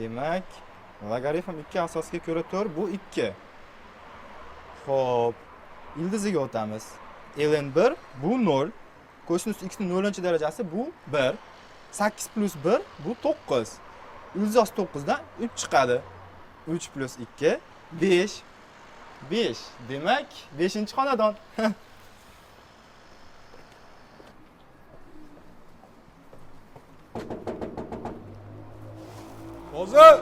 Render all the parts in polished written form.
Demak, logaritm 2 asosga ko'ra 4 bu 2. Xo'p, ildiziga o'tamiz. ln 1 bu 0. Kosinus x ning 0-darajasi bu 1. 8 plus 1 bu 9. Ildiz 9 dan 3 chiqadi. 3 plus 2 5. 5. Demak, 5-xonadon. Hozir.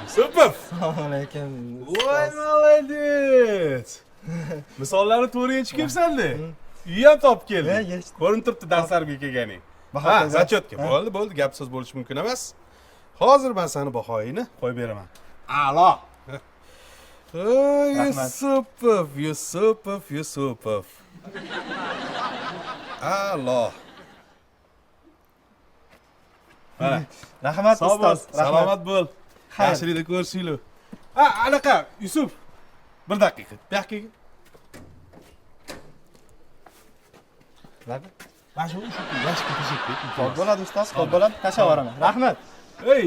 Super. Assalomu alaykum. Voy, молодец. Misollarni to'g'ri yechib kelibsan-da. Uyi ham topib kelding. Ko'rinib turibdi darslarga kelganing. Ha, zachotga. Bo'ldi, gap so'z bo'lishi mumkin emas. Hozir men seni bahoyini qo'yib beraman. A'lo. Yusupov, Yusupov. A'lo. Mana. Rahmat ustoz. Salomat bo'l. Yaxshilikda ko'rishinglar. Ha, anaqa, Yusuf. Bir daqiqa. Bu yoqqa kel. Nima? Mana shu yashikka teshik. Xo'p bo'ladi ustoz, xo'p bo'ladi. Tashlayveraman. Rahmat. Hey,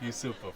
Yusupov.